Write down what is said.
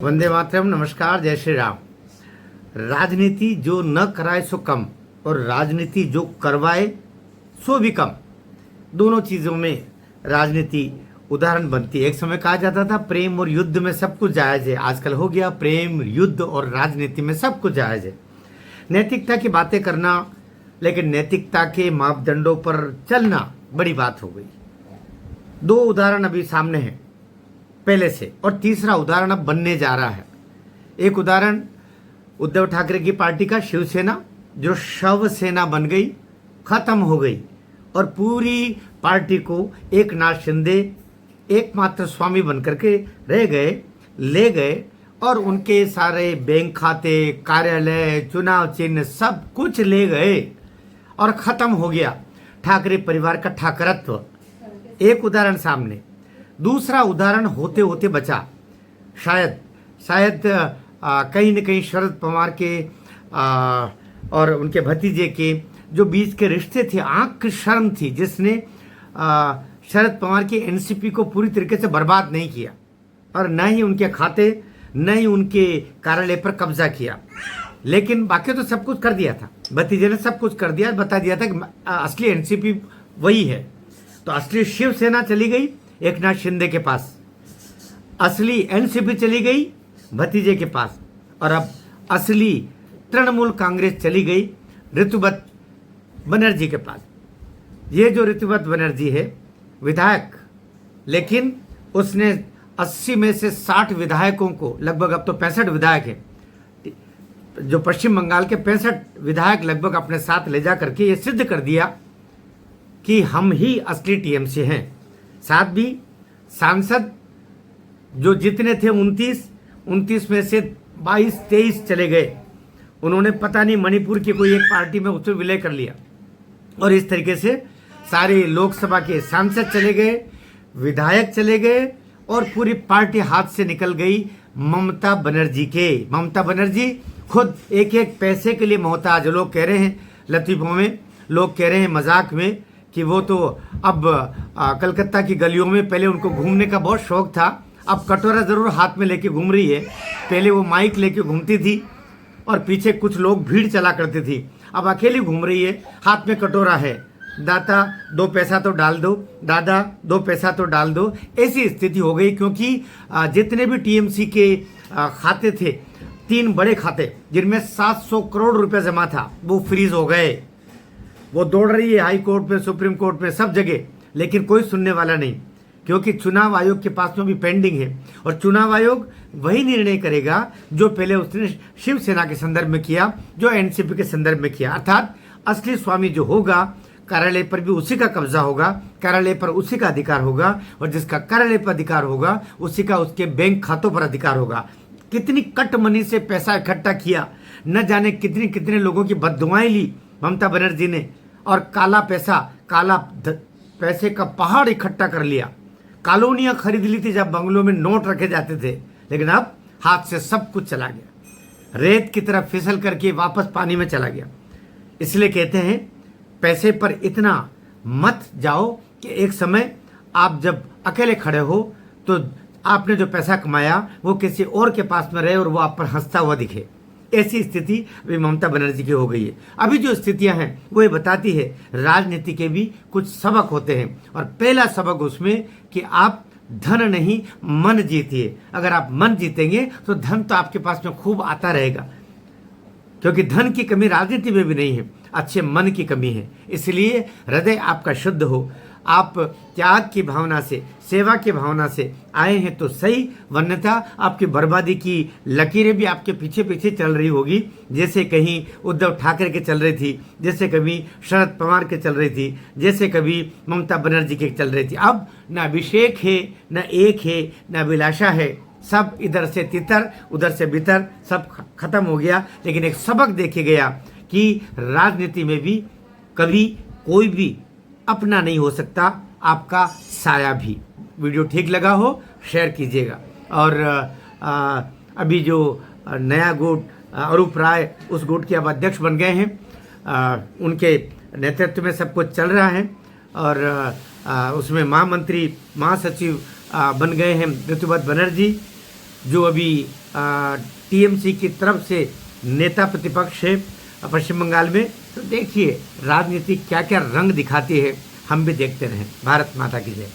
वंदे मातरम। नमस्कार, जय श्री राम। राजनीति जो न कराए सो कम और राजनीति जो करवाए सो भी कम, दोनों चीज़ों में राजनीति उदाहरण बनती है। एक समय कहा जाता था प्रेम और युद्ध में सब कुछ जायज़ है, आजकल हो गया प्रेम, युद्ध और राजनीति में सब कुछ जायज़ है। नैतिकता की बातें करना, लेकिन नैतिकता के मापदंडों पर चलना बड़ी बात हो गई। दो उदाहरण अभी सामने हैं पहले से, और तीसरा उदाहरण अब बनने जा रहा है। एक उदाहरण उद्धव ठाकरे की पार्टी का, शिवसेना, जो शव सेना बन गई, खत्म हो गई और पूरी पार्टी को एकनाथ शिंदे एकमात्र स्वामी बनकर के रह गए, ले गए और उनके सारे बैंक खाते, कार्यालय, चुनाव चिन्ह सब कुछ ले गए और खत्म हो गया ठाकरे परिवार का ठाकरत्व। एक उदाहरण सामने। दूसरा उदाहरण होते होते बचा, शायद कहीं न कहीं शरद पवार के और उनके भतीजे के जो बीच के रिश्ते थे, आंख की शर्म थी, जिसने शरद पवार की एनसीपी को पूरी तरीके से बर्बाद नहीं किया और न ही उनके खाते, न ही उनके कार्यालय पर कब्जा किया। लेकिन बाकी तो सब कुछ कर दिया था, भतीजे ने सब कुछ कर दिया, बता दिया था कि असली एनसीपी वही है। तो असली शिवसेना चली गई एकनाथ शिंदे के पास, असली एनसीपी चली गई भतीजे के पास, और अब असली तृणमूल कांग्रेस चली गई ऋतुव्रत बनर्जी के पास। ये जो ऋतुव्रत बनर्जी है विधायक, लेकिन उसने 80 में से 60 विधायकों को, लगभग अब तो 65 विधायक हैं, जो पश्चिम बंगाल के 65 विधायक लगभग अपने साथ ले जा करके ये सिद्ध कर दिया कि हम ही असली टीएमसी हैं। साथ भी सांसद जो जितने थे 29 में से 22-23 चले गए। उन्होंने पता नहीं मणिपुर की कोई एक पार्टी में उसमें विलय कर लिया और इस तरीके से सारे लोकसभा के सांसद चले गए, विधायक चले गए और पूरी पार्टी हाथ से निकल गई ममता बनर्जी के। ममता बनर्जी खुद एक एक पैसे के लिए मोहताज। लोग कह रहे हैं लतीफों में, लोग कह रहे हैं मजाक में कि वो तो अब कलकत्ता की गलियों में, पहले उनको घूमने का बहुत शौक था, अब कटोरा ज़रूर हाथ में लेके घूम रही है। पहले वो माइक लेके घूमती थी और पीछे कुछ लोग भीड़ चला करते थी, अब अकेली घूम रही है, हाथ में कटोरा है। दाता 2 पैसा तो डाल दो, दादा 2 पैसा तो डाल दो, ऐसी स्थिति हो गई। क्योंकि जितने भी टीएमसी के खाते थे, 3 बड़े खाते जिनमें 700 करोड़ रुपये जमा था, वो फ्रीज हो गए। वो दौड़ रही है हाई कोर्ट में, सुप्रीम कोर्ट में, सब जगह, लेकिन कोई सुनने वाला नहीं, क्योंकि चुनाव आयोग के पास में भी पेंडिंग है और चुनाव आयोग वही निर्णय करेगा जो पहले उसने शिवसेना के संदर्भ में किया, जो एनसीपी के संदर्भ में किया। अर्थात असली स्वामी जो होगा, कार्यालय पर भी उसी का कब्जा होगा, कार्यालय पर उसी का अधिकार होगा, और जिसका कार्यालय पर अधिकार होगा उसी का उसके बैंक खातों पर अधिकार होगा। कितनी कट मनी से पैसा इकट्ठा किया, न जाने कितने कितने लोगों की बददुआएं ली ममता बनर्जी ने, और काला पैसे का पहाड़ इकट्ठा कर लिया। कॉलोनियां खरीद ली थी जब बंगलों में नोट रखे जाते थे, लेकिन अब हाथ से सब कुछ चला गया, रेत की तरफ फिसल करके वापस पानी में चला गया। इसलिए कहते हैं पैसे पर इतना मत जाओ कि एक समय आप जब अकेले खड़े हो तो आपने जो पैसा कमाया वो किसी और के पास में रहे और वो आप पर हंसता हुआ दिखे। ऐसी स्थिति अभी ममता बनर्जी की हो गई है। अभी जो स्थितियां हैं वो ये बताती है राजनीति के भी कुछ सबक होते हैं, और पहला सबक उसमें कि आप धन नहीं मन जीतिए। अगर आप मन जीतेंगे तो धन तो आपके पास में खूब आता रहेगा, क्योंकि धन की कमी राजनीति में भी नहीं है, अच्छे मन की कमी है। इसलिए हृदय आपका शुद्ध हो, आप त्याग की भावना से, सेवा की भावना से आए हैं तो सही, वन्यथा आपकी बर्बादी की लकीरें भी आपके पीछे पीछे चल रही होगी, जैसे कहीं उद्धव ठाकरे के चल रही थी, जैसे कभी शरद पवार के चल रही थी, जैसे कभी ममता बनर्जी के चल रही थी। अब न अभिषेक है, न एक है, न अभिलाषा है, सब इधर से तितर उधर से बितर, सब खत्म हो गया। लेकिन एक सबक देखे गया कि राजनीति में भी कभी कोई भी अपना नहीं हो सकता, आपका साया भी। वीडियो ठीक लगा हो शेयर कीजिएगा। और अभी जो नया गुट अरूप राय, उस गुट के अब अध्यक्ष बन गए हैं, उनके नेतृत्व में सब कुछ चल रहा है, और उसमें महामंत्री, महासचिव बन गए हैं ऋतुव्रत बनर्जी। जो अभी टीएमसी की तरफ से नेता प्रतिपक्ष है पश्चिम बंगाल में, तो देखिए राजनीति क्या क्या रंग दिखाती है, हम भी देखते रहें। भारत माता की जय।